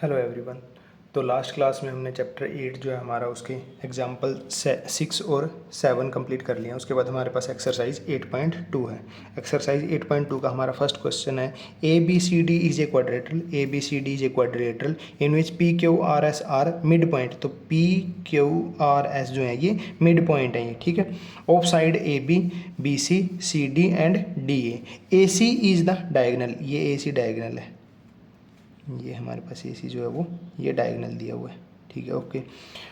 Hello everyone. तो last class में हमने चैप्टर 8 जो है हमारा उसके एग्जाम्पल 6 और 7 कंप्लीट कर लिया। उसके बाद हमारे पास एक्सरसाइज 8.2 है। एक्सरसाइज 8.2 का हमारा फर्स्ट क्वेश्चन है A B C D is a quadrilateral. A B C D is a quadrilateral in which P Q R S are midpoint. तो पी क्यू आर एस जो है ये midpoint है ये, ठीक है। Of side A B C C D and D A C is the diagonal. ये A C diagonal है, ये हमारे पास ए सी जो है वो ये डायगनल दिया हुआ है, ठीक है। ओके,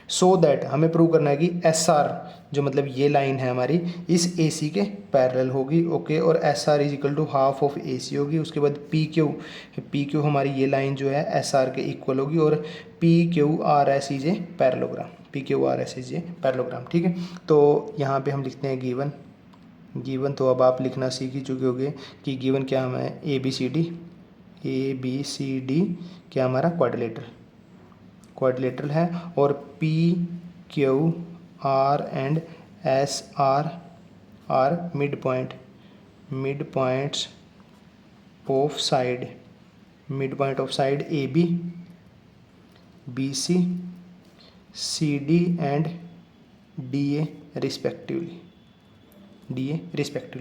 सो दैट हमें प्रूव करना है कि एस आर जो मतलब ये लाइन है हमारी इस ए सी के पैरेलल होगी। ओके, और S R is equal to half of A C होगी। उसके बाद पी क्यू हमारी ये लाइन जो है एस आर के इक्वल होगी और P Q R S is a parallelogram. P Q R S is a parallelogram, ठीक है। तो यहाँ पे हम लिखते हैं गिवन। तो अब आप लिखना सीख ही चुके होंगे कि गिवन क्या हमें ए बी सी डी क्या हमारा क्वाड्रिलेटरल है, और P Q R and S are midpoints of side A B C D and D A respectively.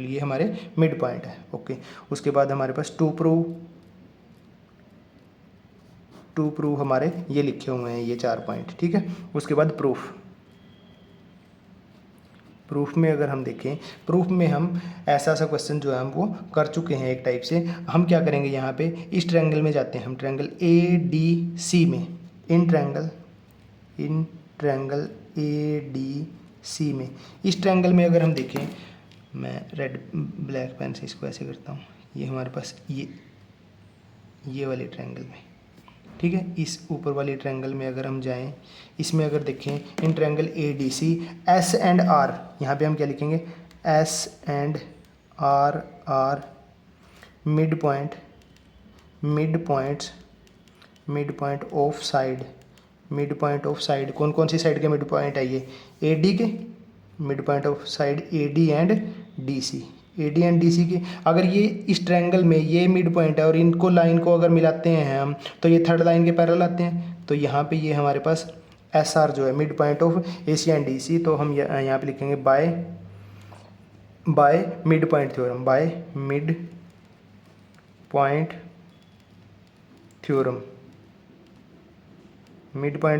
ये हमारे मिड पॉइंट है। ओके, उसके बाद हमारे पास टू प्रूव हमारे ये लिखे हुए हैं ये 4 पॉइंट, ठीक है। उसके बाद प्रूफ में अगर हम देखें, प्रूफ में हम ऐसा क्वेश्चन जो है हम वो कर चुके हैं एक टाइप से। हम क्या करेंगे, यहाँ पे इस ट्रायंगल में जाते हैं हम, ट्रायंगल ए डी सी में, इन ट्रायंगल ए डी सी में। इस ट्रायंगल में अगर हम देखें, मैं रेड ब्लैक पेन से इसको ऐसे करता हूँ, ये हमारे पास ये वाले ट्रायंगल में, ठीक है। इस ऊपर वाले ट्रायंगल में अगर हम जाएं, इसमें अगर देखें in triangle A D C S and R, यहाँ पे हम क्या लिखेंगे, S and R midpoint of side. कौन सी साइड के मिड पॉइंट है ये, ए डी के midpoint of side A D and D C के। अगर ये इस ट्रायंगल में ये मिड पॉइंट है और इनको लाइन को अगर मिलाते हैं हम, तो ये थर्ड लाइन के पैरेलल आते हैं। तो यहाँ पे ये हमारे पास एस आर जो है midpoint of A C and D C, तो हम यहाँ पे लिखेंगे बाय मिड पॉइंट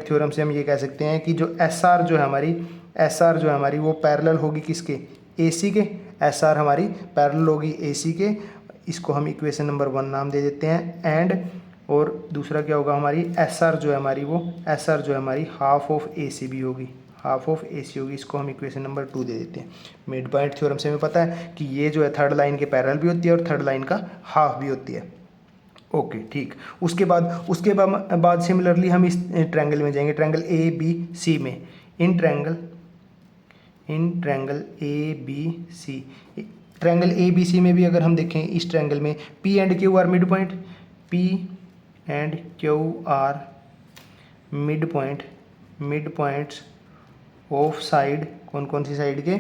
थ्योरम से हम ये कह सकते हैं कि जो एस आर जो है हमारी वो पैरेलल होगी किसके, ए सी के। एस आर हमारी पैरेलल होगी ए सी के, इसको हम इक्वेशन नंबर 1 नाम दे देते हैं। एंड और दूसरा क्या होगा, हमारी एस आर जो है हमारी हाफ ऑफ ए सी भी होगी, इसको हम इक्वेशन नंबर 2 दे देते हैं। मिड पॉइंट थ्योरम से हमें पता है कि ये जो है थर्ड लाइन के पैरेलल भी होती है और थर्ड लाइन का हाफ भी होती है। ओके, ठीक। उसके बाद सिमिलरली हम इस ट्रायंगल में जाएंगे, ट्रायंगल ए बी सी में। इन ट्रायंगल ए बी सी में भी अगर हम देखें, इस ट्रायंगल में P and Q are midpoints of side. कौन सी साइड के,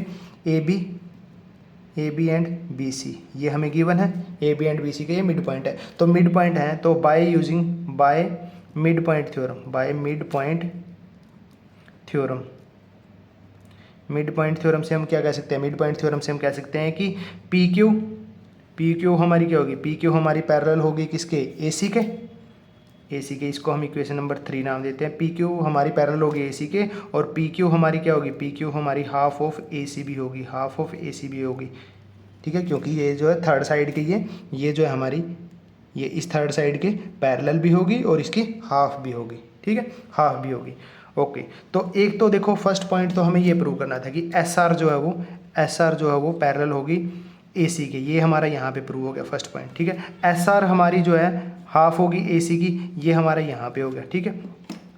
A B and B C. ये हमें गिवन है, A B and B C के ये मिड पॉइंट है। तो मिड पॉइंट है, तो बाय मिड पॉइंट थ्योरम से हम क्या कह सकते हैं, मिड पॉइंट थ्योरम से हम कह सकते हैं कि पी क्यू हमारी क्या होगी, पी क्यू हमारी पैरेलल होगी किसके, ए सी के। इसको हम इक्वेशन नंबर 3 नाम देते हैं। पी क्यू हमारी पैरेलल होगी ए सी के, और पी क्यू हमारी क्या होगी, पी क्यू हमारी हाफ ऑफ ए सी भी होगी, ठीक है। क्योंकि ये जो है थर्ड साइड के ये जो है हमारी ये इस थर्ड साइड के पैरेलल भी होगी और इसकी हाफ भी होगी, ठीक है, हाफ भी होगी। ओके, तो एक तो देखो फर्स्ट पॉइंट तो हमें ये प्रूव करना था कि एस आर जो है वो पैरेलल होगी ए सी के। ये हमारा यहाँ पे प्रूव हो गया फर्स्ट पॉइंट, ठीक है। एस आर हमारी जो है हाफ होगी ए सी की, ये हमारा यहाँ पे हो गया, ठीक है।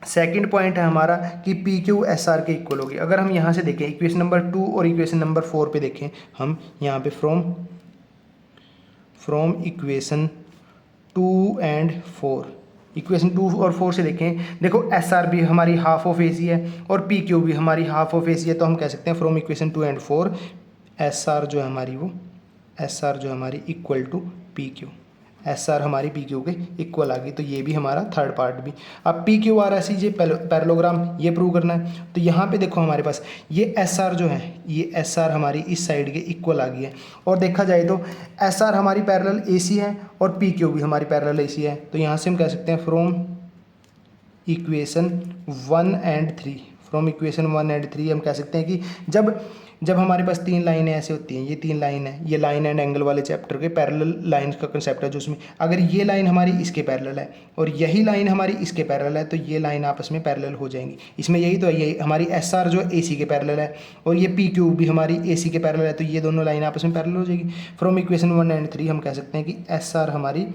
सेकंड पॉइंट है हमारा कि पी क्यू एस आर के इक्वल होगी। अगर हम यहाँ से देखें इक्वेशन नंबर 2 और इक्वेशन नंबर 4 पे देखें हम, यहाँ पे फ्रॉम इक्वेशन 2 एंड 4, इक्वेशन 2 और 4 से देखें, देखो एस आर भी हमारी हाफ ऑफ ए सी है और पी क्यू भी हमारी हाफ ऑफ ए सी है। तो हम कह सकते हैं from equation 2 and 4 S R जो है हमारी equal to P Q. S R हमारी पी क्यू के इक्वल आ गई, तो ये भी हमारा थर्ड पार्ट भी। अब पी क्यू आर एस ये पैरेललोग्राम ये प्रूव करना है, तो यहाँ पे देखो हमारे पास ये एस आर जो है, ये एस आर हमारी इस साइड के इक्वल आ गई है। और देखा जाए तो एस आर हमारी पैरेलल ए सी है और पी क्यू भी हमारी पैरेलल ए सी है, तो यहाँ से हम कह सकते हैं from equation 1 and 3, from equation 1 and 3 हम कह सकते हैं कि जब हमारे पास तीन लाइनें ऐसे होती हैं, ये तीन लाइन है, ये लाइन एंड एंगल वाले चैप्टर के पैरेलल लाइंस का कंसेप्ट है, जो उसमें अगर ये लाइन हमारी इसके पैरेलल है और यही लाइन हमारी इसके पैरेलल है, तो ये लाइन आपस में पैरेलल हो जाएंगी। इसमें यही तो है, यही हमारी एस आर जो ए सी के पैरेलल है और ये पी क्यू भी हमारी ए सी के पैरेलल है, तो ये दोनों लाइन आपस में पैरेलल हो जाएगी। फ्रॉम इक्वेशन 1 एंड 3 हम कह सकते हैं कि एस आर हमारी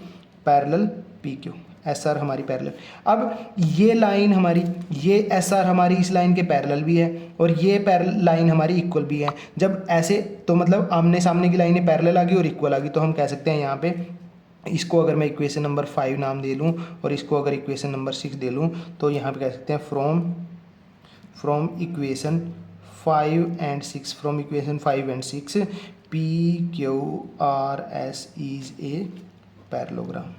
parallel P Q, S R हमारी पैरेलल। अब ये लाइन हमारी, ये एस आर हमारी इस लाइन के पैरेलल भी है और ये लाइन हमारी इक्वल भी है। जब ऐसे तो मतलब आमने सामने की लाइनें पैरेलल आ गई और इक्वल आ गई, तो हम कह सकते हैं यहाँ पे इसको अगर मैं इक्वेशन नंबर 5 नाम दे लूँ और इसको अगर इक्वेशन नंबर 6 दे लूँ, तो यहाँ पे कह सकते हैं from equation 5 and 6, from equation 5 and 6 P Q R S is a parallelogram,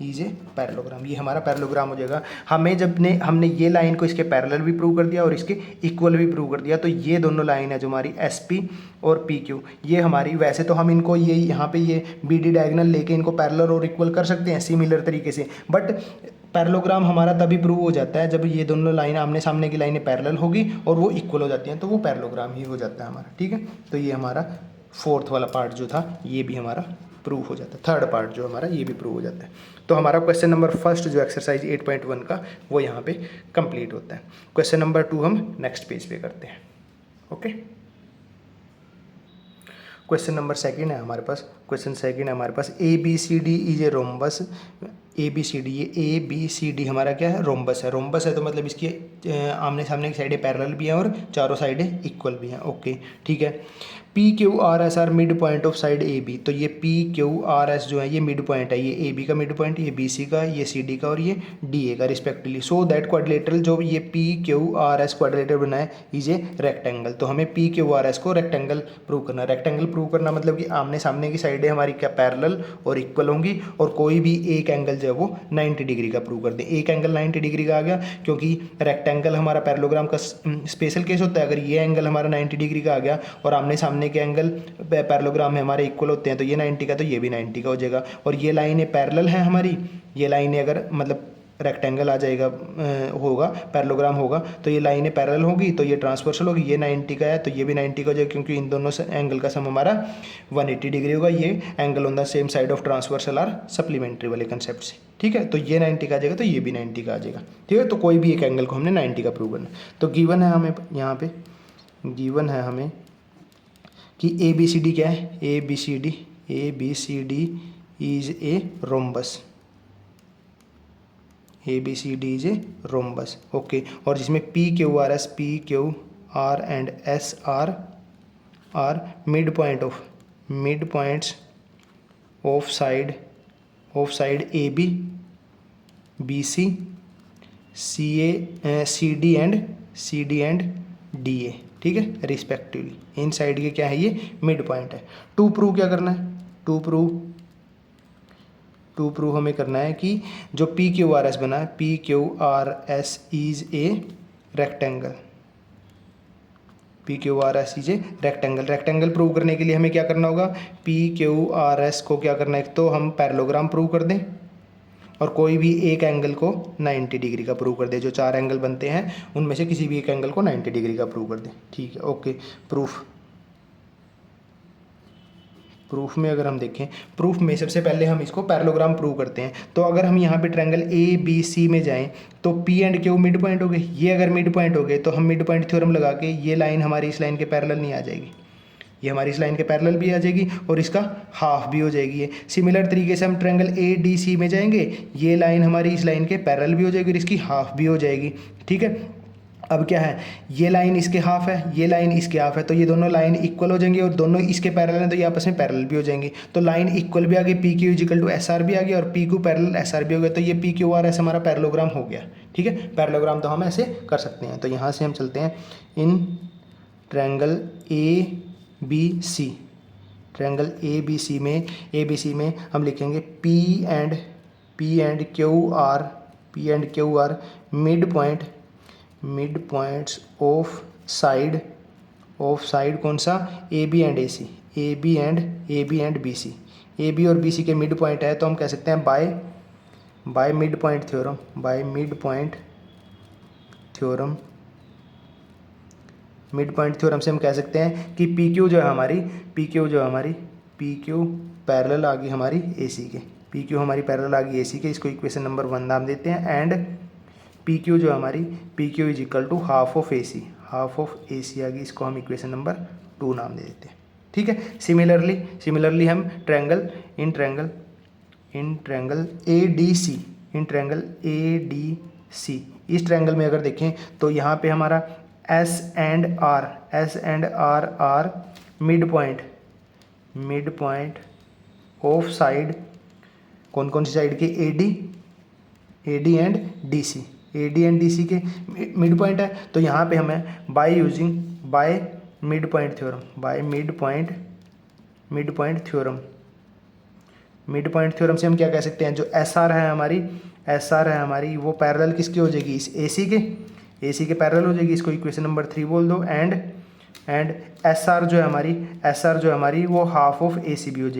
is a parallelogram. ये हमारा पैरेललोग्राम हो जाएगा। हमने ये लाइन को इसके पैरेलल भी प्रूव कर दिया और इसके इक्वल भी प्रूव कर दिया, तो ये दोनों लाइन है जो हमारी एस पी और पी क्यू, ये हमारी, वैसे तो हम इनको ये यहाँ पे ये बी डी डायगनल लेके इनको पैरेलल और इक्वल कर सकते हैं सिमिलर तरीके से, बट पैरेललोग्राम हमारा तभी प्रूव हो जाता है जब ये दोनों लाइन आमने सामने की लाइनें पैरेलल होगी और वो इक्वल हो जाती हैं, तो वो पैरेललोग्राम ही हो जाता है हमारा। ठीक है, तो ये हमारा फोर्थ वाला पार्ट जो था ये भी हमारा प्रूव हो जाता है, थर्ड पार्ट जो हमारा ये भी प्रूव हो जाता है। तो हमारा क्वेश्चन नंबर फर्स्ट जो एक्सरसाइज 8.1 का वो यहाँ पे कंप्लीट होता है। क्वेश्चन नंबर 2 हम नेक्स्ट पेज पे करते हैं। ओके, क्वेश्चन नंबर सेकंड है हमारे पास। क्वेश्चन सेकंड है हमारे पास A B C D is a rhombus. A B C D, ये ए बी सी डी हमारा क्या है, रोम्बस है। रोम्बस है तो मतलब इसकी आमने सामने की साइडें पैरेलल भी हैं और चारों साइडें इक्वल भी हैं। ओके ठीक है। P Q R S are midpoint of side A B, तो ये पी क्यू आर एस जो है ये मिड पॉइंट है, ये ए बी का मिड पॉइंट, ये बी सी का, ये सी डी का और ये डी ए का रिस्पेक्टिवली। सो दैट क्वाड्रिलेटरल जो ये P Q R S quadrilateral बना है इज ए रेक्टेंगल। तो हमें पी क्यू आर एस को रेक्टेंगल प्रूव करना है। रेक्टेंगल प्रूव करना मतलब कि आमने सामने की साइडें हमारी क्या पैरेलल और इक्वल होंगी और कोई भी एक एंगल जो है वो 90 डिग्री का प्रूव कर दें। एक एंगल 90 डिग्री का आ गया क्योंकि रेक्टेंगल हमारा पैरेललोग्राम का स्पेशल केस होता है। अगर ये एंगल हमारा 90 डिग्री का आ गया और आमने सामने के एंगल पैरेललोग्राम में हमारे इक्वल होते हैं, तो ये 90 का तो ये भी 90 का हो जाएगा। और ये लाइनें पैरेलल हैं हमारी, ये लाइनें अगर मतलब रेक्टेंगल आ जाएगा होगा, पैरेललोग्राम होगा, तो ये लाइनें पैरेलल होगी तो ये ट्रांसवर्सल होगी। ये 90 का है तो ये भी 90 का हो जाएगा क्योंकि इन दोनों एंगल का सम हमारा 180 डिग्री होगा। ये angle on the same side of transversal are supplementary वाले कंसेप्ट से। ठीक है, तो ये 90 का आ जाएगा तो ये भी 90 का आ जाएगा। ठीक है, तो कोई भी एक एंगल को हमने 90 का प्रूव करना। तो गिवन है हमें, यहाँ पे गिवन है हमें कि ए बी सी डी क्या है, A B C D is a rhombus, A B C D is a rhombus. Okay, और जिसमें P Q R and S are midpoints of side A B, B C, C D and D A. ठीक है, respectively in side के क्या है ये midpoint है। To prove क्या करना है, टू प्रूव हमें करना है कि जो पी क्यू आर एस बना है, P Q R S is a rectangle, P Q R S is a rectangle. Rectangle prove करने के लिए हमें क्या करना होगा, पी क्यू आर एस को क्या करना है, एक तो हम पैरेललोग्राम प्रूव कर दें और कोई भी एक एंगल को 90 डिग्री का प्रूव कर दे। जो चार एंगल बनते हैं उनमें से किसी भी एक एंगल को 90 डिग्री का प्रूव कर दे। ठीक है, ओके। प्रूफ में अगर हम देखें, प्रूफ में सबसे पहले हम इसको पैरेललोग्राम प्रूव करते हैं। तो अगर हम यहाँ पे ट्रायंगल ए बी सी में जाएं तो P and Q mid point हो गए। ये अगर मिड पॉइंट हो गए तो हम मिड पॉइंट थ्योरम लगा के ये लाइन हमारी इस लाइन के पैरेलल नहीं आ जाएगी, ये हमारी इस लाइन के पैरेलल भी आ जाएगी और इसका हाफ भी हो जाएगी ये। सिमिलर तरीके से हम ट्रायंगल ए डी सी में जाएंगे, ये लाइन हमारी इस लाइन के पैरेलल भी हो जाएगी और इसकी हाफ भी हो जाएगी। ठीक है, अब क्या है, ये लाइन इसके हाफ है, ये लाइन इसके हाफ है, तो ये दोनों लाइन इक्वल हो जाएंगी और दोनों इसके पैरेलल हैं तो ये आपस में पैरेलल भी हो जाएंगी। तो लाइन इक्वल भी आ गई, P Q is equal to S R भी आ गया और P Q parallel S R भी हो गया। तो ये पी क्यू आर एस हमारा पैरेललोग्राम हो गया। ठीक है, पैरेललोग्राम तो हम ऐसे कर सकते हैं। तो यहाँ से हम चलते हैं in triangle A B C, triangle A B C में हम लिखेंगे P and Q are midpoints of side कौन सा, A B and B C. A B और बी सी के मिड पॉइंट है, तो हम कह सकते हैं बाय मिड पॉइंट थ्योरम से हम कह सकते हैं कि पी क्यू जो है हमारी पी क्यू पैरेलल आ गई हमारी ए सी के, पी क्यू हमारी पैरेलल आ गई ए सी के, इसको इक्वेशन नंबर 1 नाम देते हैं। एंड पी क्यू जो हमारी P Q is equal to half of A C आ गई, इसको हम इक्वेशन नंबर 2 नाम दे देते हैं। ठीक है। सिमिलरली हम ट्रायंगल ए डी सी, इस ट्रायंगल में अगर देखें तो यहाँ पे हमारा S and R are midpoint of side कौन सी साइड के, A D and D C के मिड पॉइंट है। तो यहाँ पे हमें बाय मिड पॉइंट थ्योरम से हम क्या कह सकते हैं, जो एस आर है हमारी वो पैरेलल किसकी हो जाएगी, इस ए सी के पैरेलल हो जाएगी, इसको इक्वेशन नंबर 3 बोल दो। एंड एस आर जो है हमारी वो हाफ ऑफ ए सी भी हो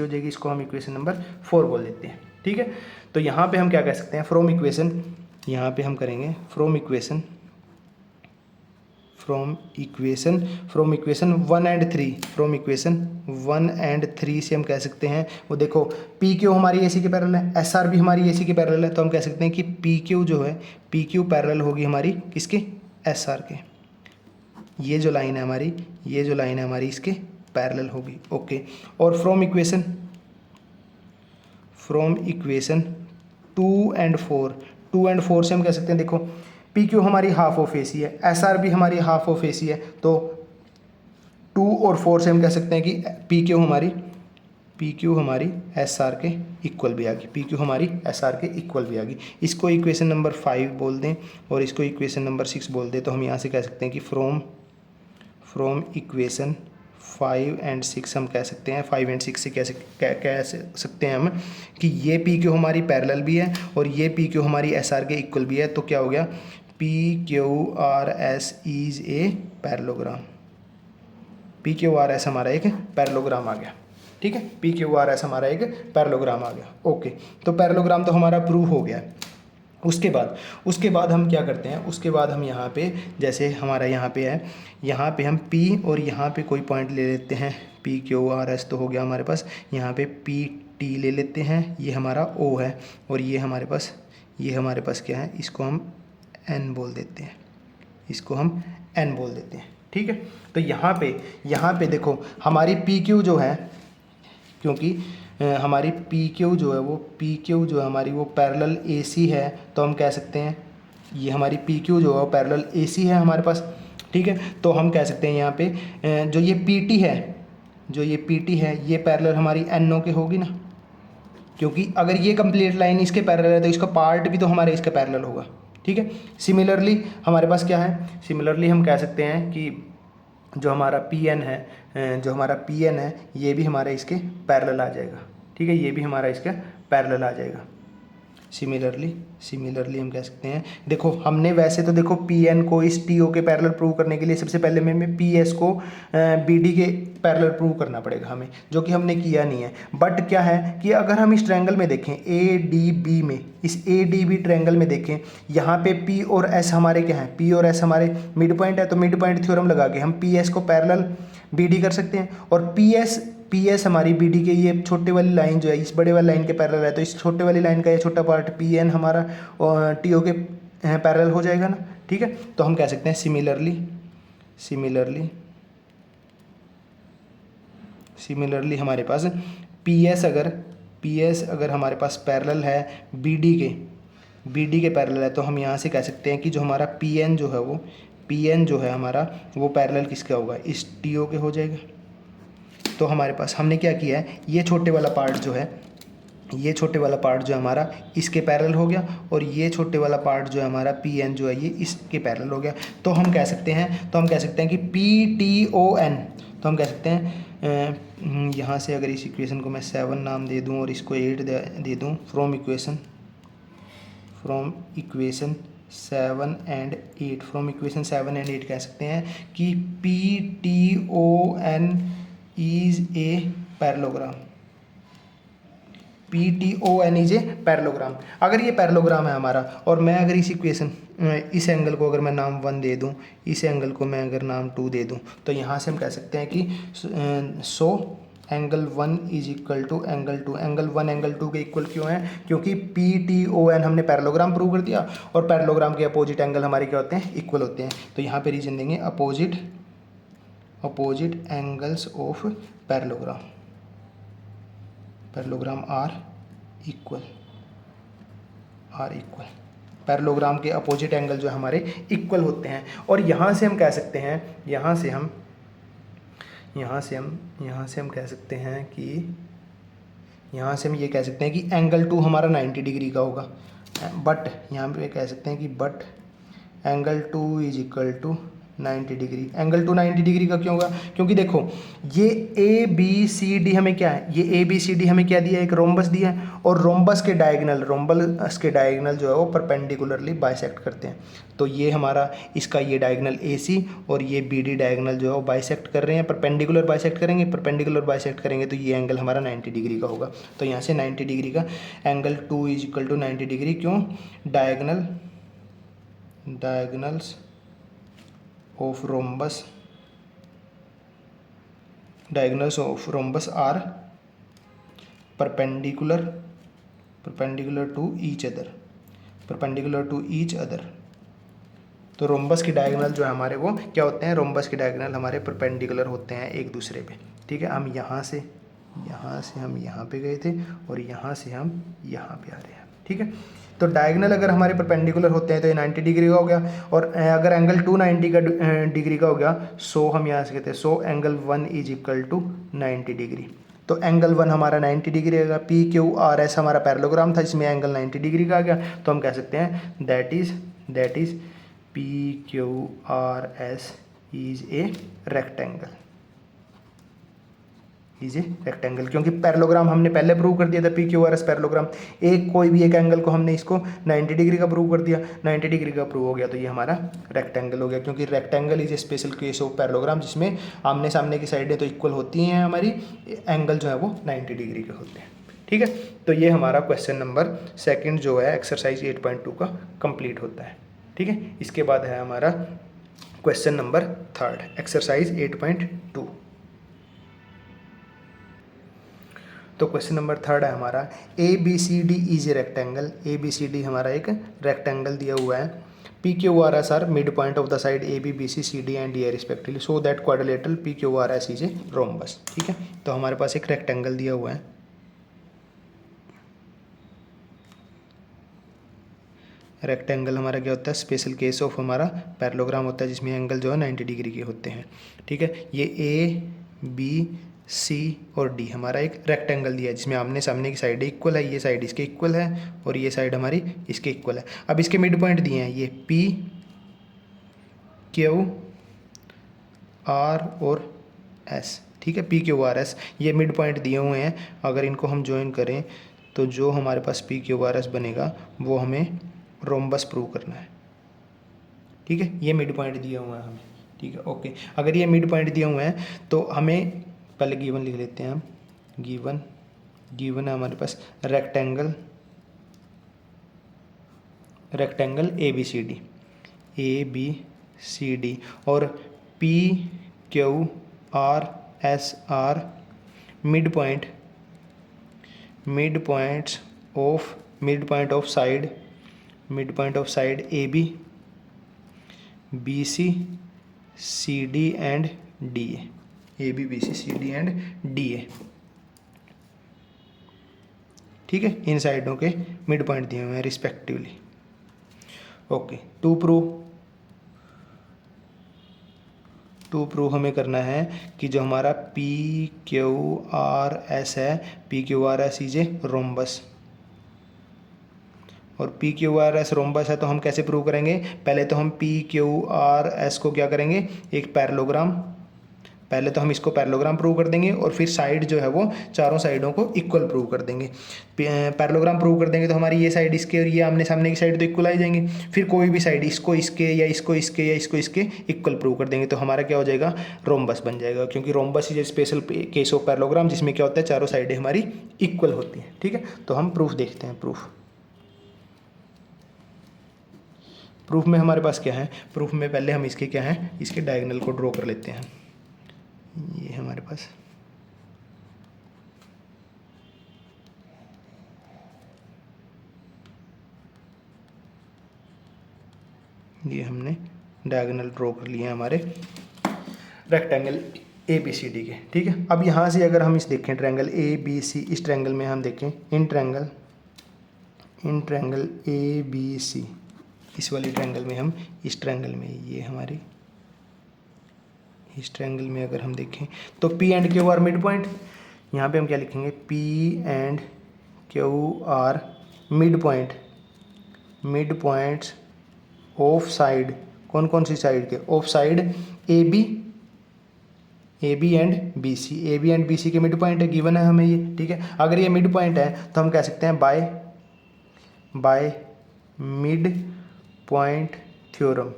जाएगी, इसको हम इक्वेशन नंबर 4 बोल देते हैं। ठीक है। तो यहाँ पे हम क्या कह सकते हैं, फ्रॉम इक्वेशन 1 एंड 3 से हम कह सकते हैं, वो देखो पी क्यू हमारी ए सी के पैरेलल है, एस आर भी हमारी ए सी के पैरेलल है, तो हम कह सकते हैं कि पी क्यू पैरेलल होगी हमारी किसके, एस आर के। ये जो लाइन है हमारी इसके पैरेलल होगी। ओके। और फ्रॉम इक्वेशन 2 एंड 4 से हम कह सकते हैं, देखो पी क्यू हमारी हाफ ऑफ ए सी है, एस आर भी हमारी हाफ ऑफ ए सी है, तो 2 और 4 से हम कह सकते हैं कि पी क्यू हमारी एस आर के इक्वल भी आ गई, इसको इक्वेशन नंबर 5 बोल दें और इसको इक्वेशन नंबर 6 बोल दें। तो हम यहाँ से कह सकते हैं कि फ्रॉम इक्वेशन 5 एंड 6 हम कह सकते हैं, 5 एंड 6 से कह सकते हैं हम कि ये पी क्यू हमारी पैरेलल भी है और ये पी क्यू हमारी एस आर के इक्वल भी है। तो क्या हो गया, P Q R S is a parallelogram, P Q R S हमारा एक पैरेललोग्राम आ गया। ठीक है, पी क्यू आर एस हमारा एक पैरेललोग्राम आ गया। ओके, तो पैरेललोग्राम तो हमारा प्रूव हो गया। उसके बाद हम क्या करते हैं, उसके बाद हम यहाँ पे जैसे हमारा यहाँ पे है, यहाँ पे हम P और यहाँ पे कोई पॉइंट ले लेते हैं, पी क्यू आर एस तो हो गया हमारे पास, यहाँ पे पी टी ले लेते हैं, ये हमारा O है और ये हमारे पास क्या है, इसको हम N बोल देते हैं, ठीक है। तो यहाँ पे देखो हमारी पी क्यू जो है, क्योंकि हमारी पी क्यू जो है हमारी वो पैरेलल ए सी है, तो हम कह सकते हैं ये हमारी पी क्यू जो है वो पैरेलल ए सी है हमारे पास। ठीक है, तो हम कह सकते हैं यहाँ पे जो ये पी टी है ये पैरेलल हमारी एन ओ के होगी ना, क्योंकि अगर ये कंप्लीट लाइन इसके पैरेलल है तो इसका पार्ट भी तो हमारे इसके पैरेलल होगा। ठीक है, सिमिलरली हमारे पास क्या है, सिमिलरली हम कह सकते हैं कि जो हमारा पी एन है ये भी हमारे इसके पैरेलल आ जाएगा। ठीक है, ये भी हमारा इसका पैरेलल आ जाएगा। सिमिलरली हम कह सकते हैं, देखो हमने वैसे तो देखो पी एन को इस टी ओ के पैरेलल प्रूव करने के लिए सबसे पहले हमें पी एस को बी डी के पैरेलल प्रूव करना पड़ेगा हमें, जो कि हमने किया नहीं है। बट क्या है कि अगर हम इस ट्रायंगल में देखें ए डी बी में, इस ए डी बी ट्रायंगल में देखें, यहाँ पे पी और एस हमारे क्या हैं, पी और एस हमारे मिड पॉइंट है, तो मिड पॉइंट थ्योरम लगा के हम पी एस को पैरेलल बी डी कर सकते हैं। और पी एस हमारी बी डी के ये छोटे वाली लाइन जो है इस बड़े वाली लाइन के पैरेलल है, तो इस छोटे वाली लाइन का ये छोटा पार्ट पी एन हमारा टी ओ के पैरेलल हो जाएगा ना। ठीक है, तो हम कह सकते हैं सिमिलरली हमारे पास पी एस अगर हमारे पास पैरेलल है बी डी के पैरेलल है, तो हम यहाँ से कह सकते हैं कि जो हमारा पी एन जो है हमारा वो पैरेलल किसका होगा, इस टी ओ के हो जाएगा। तो हमारे पास हमने क्या किया है, ये छोटे वाला पार्ट जो है हमारा इसके पैरेलल हो गया, और ये छोटे वाला पार्ट जो है हमारा पी एन जो है ये इसके पैरेलल हो गया। तो हम कह सकते हैं कि पी टी ओ एन, तो हम कह सकते हैं यहाँ से अगर इस इक्वेशन को मैं 7 नाम दे दूँ और इसको 8 दे दूँ, from equation 7 and 8, from equation 7 and 8 कह सकते हैं कि PTON is a parallelogram. PTON is a parallelogram. अगर ये पैरेललोग्राम है हमारा और मैं अगर इस इक्वेशन इस एंगल को अगर मैं नाम 1 दे दूं, इस एंगल को मैं अगर नाम 2 दे दूं, तो यहाँ से हम कह सकते हैं कि so angle 1 is equal to angle 2। Angle 1 angle 2 के इक्वल क्यों है? क्योंकि PTON हमने पैरेललोग्राम प्रूव कर दिया और पैरेललोग्राम के अपोजिट एंगल हमारे क्या होते हैं? इक्वल होते हैं। तो यहाँ पे रीजन देंगे opposite angles of parallelogram are equal. Parallelogram के अपोजिट एंगल जो हमारे इक्वल होते हैं। और यहाँ से हम कह सकते हैं, यहाँ से हम कह सकते हैं कि यहाँ से हम ये कह सकते हैं कि एंगल 2 हमारा 90 डिग्री का होगा। बट यहाँ पे कह सकते हैं कि but angle 2 is equal to 90 degree. Angle 2 90 degree का क्यों होगा? क्योंकि देखो ये ABCD हमें क्या है, ये ABCD हमें क्या दिया है? एक रोम्बस दिया है और रोम्बस के डायगोनल जो है वो परपेंडिकुलरली बाइसेक्ट करते हैं। तो ये हमारा इसका ये डायगोनल AC और ये BD डायगोनल जो है वो बाइसेक्ट कर रहे हैं, परपेंडिकुलर बाइसेक्ट करेंगे तो ये एंगल हमारा 90 डिग्री का होगा। तो यहाँ से 90 डिग्री का angle 2 is equal to 90 degree. क्यों? Diagonals of rhombus are perpendicular to each other. तो रोम्बस की डायगोनल जो है हमारे वो क्या होते हैं? रोम्बस की डायगोनल हमारे परपेंडिकुलर होते हैं एक दूसरे पे। ठीक है, हम यहाँ से हम यहाँ पे गए थे और यहाँ से हम यहाँ पे आ रहे हैं। ठीक है, तो डायगोनल अगर हमारे परपेंडिकुलर होते हैं तो ये 90 डिग्री का हो गया। और अगर एंगल 2 90 का डिग्री का हो गया, सो हम यहाँ से कहते हैं so angle 1 is equal to 90 degree. तो एंगल 1 हमारा 90 डिग्री आएगा। PQRS हमारा पैरेललोग्राम था जिसमें एंगल 90 डिग्री का आ गया, तो हम कह सकते हैं that is PQRS is a rectangle. क्योंकि पैरेललोग्राम हमने पहले प्रूव कर दिया था। PQRS पैरेललोग्राम कोई भी एक एंगल को हमने इसको 90 डिग्री का प्रूव कर दिया, 90 डिग्री का प्रूव हो गया तो ये हमारा रेक्टेंगल हो गया। क्योंकि rectangle is a special case of parallelogram जिसमें आमने सामने की साइडें तो इक्वल होती हैं, हमारी एंगल जो है वो 90 डिग्री के होते हैं। ठीक है, तो ये हमारा क्वेश्चन नंबर 2 जो है एक्सरसाइज 8.2 का कंप्लीट होता है। ठीक है, इसके बाद है हमारा क्वेश्चन नंबर 3 एक्सरसाइज 8.2। तो क्वेश्चन नंबर 3 है हमारा ABCD is a rectangle. ABCD हमारा एक रेक्टेंगल दिया हुआ है। PQRS are midpoint of the side AB BC CD and DA respectively, so that quadrilateral PQRS is a rhombus. ठीक है, तो हमारे पास एक रेक्टेंगल दिया हुआ है। रेक्टेंगल हमारा क्या होता है? स्पेशल केस ऑफ हमारा पैरेललोग्राम होता है जिसमें एंगल जो है 90 डिग्री के होते हैं। ठीक है, ये ABC और D हमारा एक रेक्टेंगल दिया है जिसमें आमने सामने की साइड इक्वल है, ये साइड इसके इक्वल है और ये साइड हमारी इसके इक्वल है। अब इसके मिड पॉइंट दिए हैं ये PQR और S। ठीक है, PQRS ये मिड पॉइंट दिए हुए हैं। अगर इनको हम ज्वाइन करें तो जो हमारे पास PQRS बनेगा वो हमें रोम्बस प्रूव करना है। ठीक है, ये मिड पॉइंट दिए हुए हैं हमें। ठीक है, ओके, अगर ये मिड पॉइंट दिए हुए हैं तो हमें पहले गिवन लिख लेते हैं हम। गिवन है हमारे पास रेक्टेंगल ABCD और PQRS are midpoint of side AB BC CD and DA। AB BC CD and DA। ठीक है, इन साइडों के मिड पॉइंट दिए हुए हैं रिस्पेक्टिवली। ओके, टू प्रूव हमें करना है कि जो हमारा PQRS है, PQRS इज ए रोम्बस और PQRS रोम्बस है तो हम कैसे प्रूव करेंगे? पहले तो हम PQRS को क्या करेंगे? एक पैरेललोग्राम पहले तो हम इसको पैरेललोग्राम प्रूव कर देंगे और फिर साइड जो है वो चारों साइडों को इक्वल प्रूव कर देंगे। पैरेललोग्राम प्रूव कर देंगे तो हमारी ये साइड इसके और ये आमने सामने की साइड तो इक्वल आ जाएंगे। फिर कोई भी साइड इसको इसके या इसको इसके या इसको इसके इक्वल प्रूव कर देंगे तो हमारा क्या हो जाएगा, रोम्बस बन जाएगा, क्योंकि rhombus is a special case of parallelogram जिसमें क्या होता है चारों साइडें हमारी इक्वल होती हैं। ठीक है, तो हम प्रूफ देखते हैं। प्रूफ में हमारे पास क्या है, प्रूफ में पहले हम इसके क्या है, इसके डायगोनल को ड्रॉ कर लेते हैं। ये हमारे पास ये हमने डायगोनल ड्रॉ कर लिए हैं हमारे रेक्टेंगल ABCD के। ठीक है, अब यहाँ से अगर हम इस देखें ट्रायंगल ABC, इस ट्रायंगल में हम देखें इन ट्रायंगल ABC, इस वाली ट्रायंगल में हम इस ट्रायंगल में ये हमारी इस ट्रायंगल में अगर हम देखें तो P and Q are midpoint. यहाँ पे हम क्या लिखेंगे, P and Q are midpoints of side, कौन कौन सी साइड के, of side AB and BC के मिड पॉइंट है, गिवन है हमें ये। ठीक है, अगर ये मिड पॉइंट है तो हम कह सकते हैं by mid point theorem.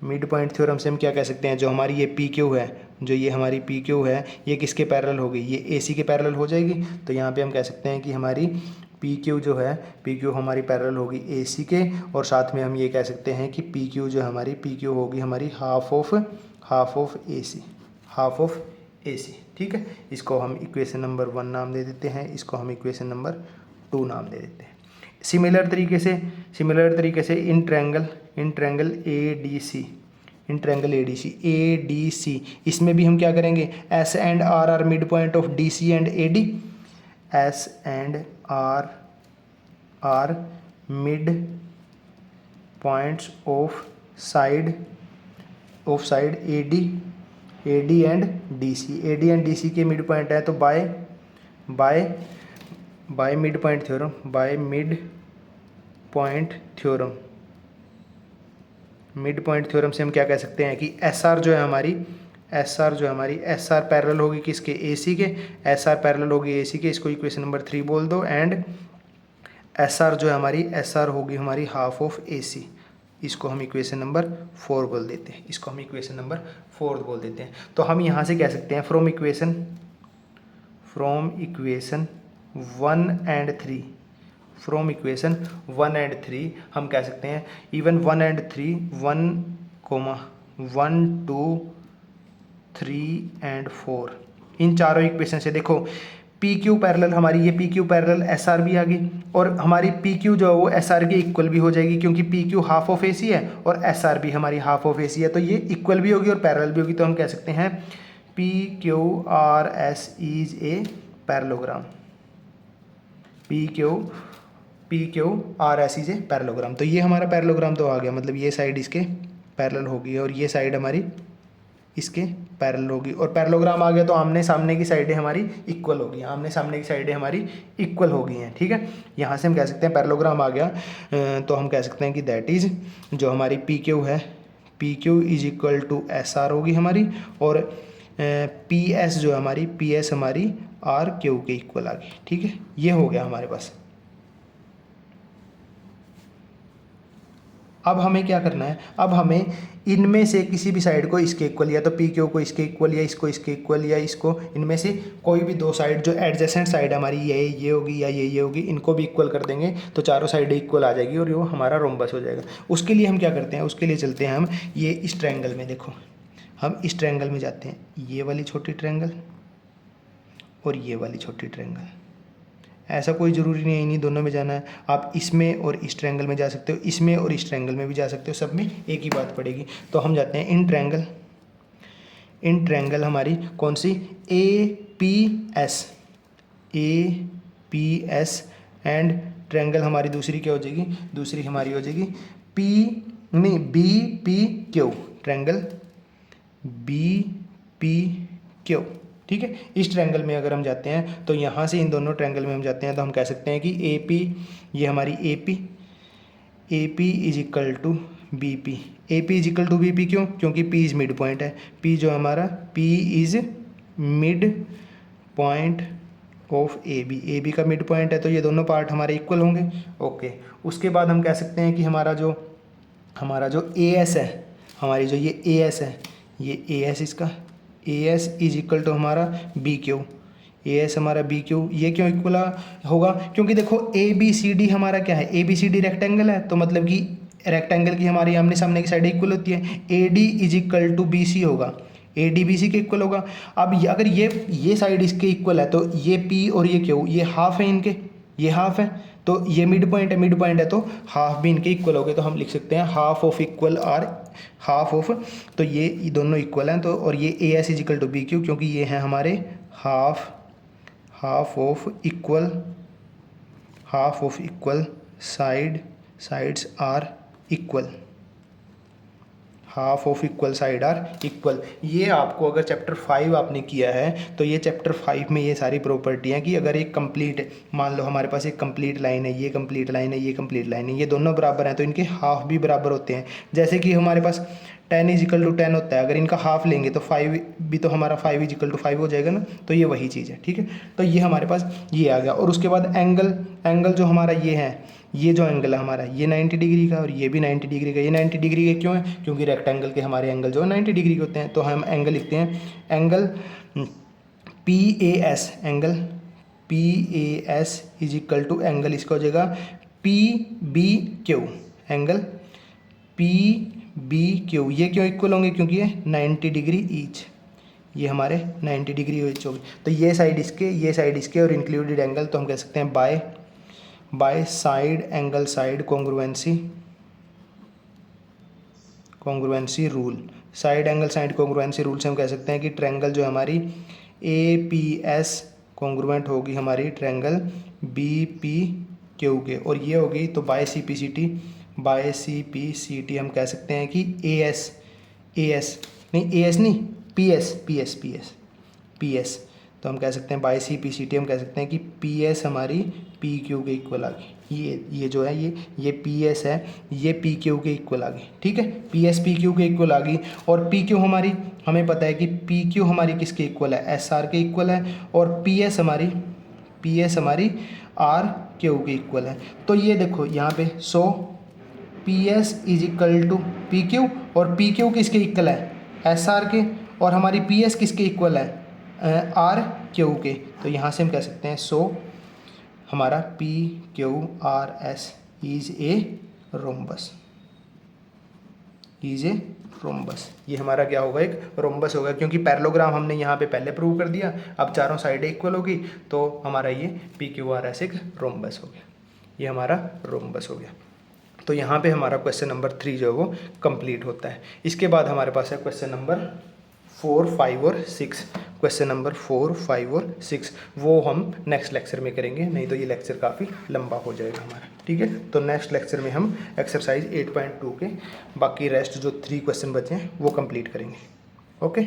Mid point theorem से हम क्या कह सकते हैं, जो हमारी ये PQ है, जो ये हमारी PQ है, ये किसके पैरेलल होगी, ये AC के पैरेलल हो जाएगी। तो यहाँ पे हम कह सकते हैं कि हमारी PQ जो है, PQ हमारी पैरेलल होगी AC के, और साथ में हम ये कह सकते हैं कि PQ जो हमारी PQ होगी हमारी हाफ ऑफ AC। ठीक है, इसको हम इक्वेशन नंबर 1 नाम दे देते हैं, इसको हम इक्वेशन नंबर 2 नाम दे देते हैं। सिमिलर तरीके से इन ट्रायंगल ADC, इसमें भी हम क्या करेंगे, S and R are midpoint of DC and AD, S and R are midpoints of side AD and DC के मिड पॉइंट है, तो बाय मिड पॉइंट थ्योरम से हम क्या कह सकते हैं कि SR जो है हमारी SR पैरेलल होगी किसके, AC के, SR पैरेलल होगी AC के, इसको इक्वेशन नंबर 3 बोल दो। एंड SR जो है हमारी SR होगी हमारी हाफ ऑफ AC, इसको हम इक्वेशन नंबर 4 बोल देते हैं। तो हम यहाँ से कह सकते हैं फ्रॉम इक्वेशन 1 एंड 3 हम कह सकते हैं, इवन 1 एंड 3 1, 2, 3 एंड 4, इन चारों इक्वेशन से देखो PQ पैरेलल हमारी, ये PQ पैरेलल SR भी आ गई, और हमारी PQ जो है वो SR के इक्वल भी हो जाएगी, क्योंकि PQ हाफ ऑफ AC है और SR भी हमारी हाफ ऑफ AC है, तो ये इक्वल भी होगी और पैरेलल भी होगी। तो हम कह सकते हैं PQRS is a parallelogram, PQRS is a parallelogram. तो ये हमारा पैरेललोग्राम तो आ गया, मतलब ये साइड इसके पैरेलल होगी और ये साइड हमारी इसके पैरेलल होगी, और पैरेललोग्राम आ गया तो आमने सामने की साइडें हमारी इक्वल होगी, हैं। ठीक है, यहाँ से हम कह सकते हैं पैरेललोग्राम आ गया, तो हम कह सकते हैं कि दैट इज जो हमारी PQ है, PQ is equal to SR होगी हमारी, और PS जो हमारी PS हमारी RQ के इक्वल आ गई। ठीक है, ये हो गया हमारे पास। अब हमें क्या करना है, अब हमें इनमें से किसी भी साइड को इसके इक्वल, या तो PQ को इसके इक्वल, या इसको इसके इक्वल, या इसको, इनमें से कोई भी दो साइड जो एडजेसेंट साइड हमारी ये होगी या ये होगी, इनको भी इक्वल कर देंगे तो चारों साइड इक्वल आ जाएगी और ये हमारा रोम्बस हो जाएगा। उसके लिए हम क्या करते हैं, उसके लिए चलते हैं हम ये इस ट्रायंगल में, देखो हम इस ट्रायंगल में जाते हैं, ये वाली छोटी ट्रायंगल और ये वाली छोटी ट्रायंगल, ऐसा कोई ज़रूरी नहीं है इन्हीं दोनों में जाना है, आप इसमें और इस ट्रायंगल में जा सकते हो, इसमें और इस ट्रायंगल में भी जा सकते हो, सब में एक ही बात पड़ेगी। तो हम जाते हैं इन ट्रायंगल हमारी कौन सी, APS एंड ट्रायंगल हमारी दूसरी क्या हो जाएगी, दूसरी हमारी हो जाएगी BPQ, ट्रायंगल BPQ। ठीक है, इस ट्रायंगल में अगर हम जाते हैं तो यहाँ से इन दोनों ट्रायंगल में हम जाते हैं तो हम कह सकते हैं कि AP, ये हमारी AP is equal to B P, A P is equal to B P, क्यों? क्योंकि पी इज मिड पॉइंट है, पी जो हमारा P is midpoint of A B का मिड पॉइंट है, तो ये दोनों पार्ट हमारे इक्वल होंगे। ओके, उसके बाद हम कह सकते हैं कि हमारा जो ए एस है, हमारी जो ये ए एस है, ये ए एस इसका A S is equal to हमारा बी क्यू, ए एस हमारा बी क्यू। ये क्यों इक्वल होगा? क्योंकि देखो ए बी सी डी हमारा क्या है, A B C D rectangle है, तो मतलब कि रेक्टेंगल की हमारी आमने सामने की साइड इक्वल होती है। A D is equal to B C होगा, ए डी बी सी के इक्वल होगा। अब अगर ये साइड इसके इक्वल है, तो ये पी और ये क्यू ये हाफ है इनके, ये हाफ है, तो ये मिड पॉइंट है, तो हाफ भी इनके इक्वल हो गए। तो हम लिख सकते हैं half of equal are half of, तो ये दोनों इक्वल हैं, तो और ये A S is equal to B Q, क्योंकि ये हैं हमारे half of equal sides are equal, half of equal side are equal. ये आपको अगर चैप्टर 5 आपने किया है, तो ये चैप्टर 5 में ये सारी प्रॉपर्टी हैं कि अगर एक कंप्लीट, मान लो हमारे पास एक कंप्लीट लाइन है, ये कंप्लीट लाइन है, ये कंप्लीट लाइन है, ये दोनों बराबर हैं, तो इनके हाफ भी बराबर होते हैं। जैसे कि हमारे पास 10 इज इक्वल टू 10 होता है, अगर इनका हाफ लेंगे तो 5 भी, तो हमारा 5 इज इक्वल टू 5 हो जाएगा ना, तो ये वही चीज़ है। ठीक है, तो ये हमारे पास ये आ गया। और उसके बाद एंगल जो हमारा ये है, ये जो एंगल है हमारा, ये 90 डिग्री का और ये भी 90 डिग्री का। ये 90 डिग्री के क्यों है? क्योंकि रेक्टेंगल के हमारे एंगल जो है 90 डिग्री के होते हैं। तो हम एंगल लिखते हैं, angle P A S, angle P A S is equal to angle इसका हो जाएगा P B Q, angle P B Q. ये क्यों इक्वल होंगे? क्योंकि ये 90 डिग्री ईच, ये हमारे 90 डिग्री ईच होगी। तो ये साइड इसके और इंक्लूडेड एंगल, तो हम कह सकते हैं by side angle side congruency rule, side angle side congruency rule से हम कह सकते हैं कि ट्रायंगल जो हमारी ए पी एस कॉन्ग्रुएंट होगी हमारी ट्रायंगल बी पी क्यू के, और ये होगी तो by C P C T हम कह सकते हैं कि पी एस, तो हम कह सकते हैं by C P C T हम कह सकते हैं कि पी एस हमारी पी क्यू के इक्वल आ गई। ये जो है ये पी एस है, ये पी क्यू के इक्वल आ गई। ठीक है, पी एस पी क्यू के इक्वल आ गई। और पी क्यू हमारी, हमें पता है कि पी क्यू हमारी किसके इक्वल है? एस आर के इक्वल है, और पी एस हमारी आर क्यू के इक्वल है। तो ये देखो यहाँ पे, so P S is equal to P Q, और पी क्यू किसके इक्वल है? एस आर के, और हमारी पी एस किसके इक्वल है? आर क्यू के। तो यहाँ से हम कह सकते हैं सो हमारा P Q R S is a rhombus, ये हमारा क्या होगा? एक रोम्बस होगा, क्योंकि पैरेललोग्राम हमने यहाँ पे पहले प्रूव कर दिया। अब चारों साइडें इक्वल होगी, तो हमारा ये पी क्यू आर एस एक रोम्बस हो गया, ये हमारा रोम्बस हो गया। तो यहाँ पे हमारा क्वेश्चन नंबर 3 जो है वो कंप्लीट होता है। इसके बाद हमारे पास है क्वेश्चन नंबर 4, 5 और 6। क्वेश्चन नंबर 4, 5 और 6 वो हम नेक्स्ट लेक्चर में करेंगे, नहीं तो ये लेक्चर काफ़ी लंबा हो जाएगा हमारा। ठीक है, तो नेक्स्ट लेक्चर में हम एक्सरसाइज 8.2 के बाकी रेस्ट जो 3 क्वेश्चन बचे हैं वो कंप्लीट करेंगे। ओके।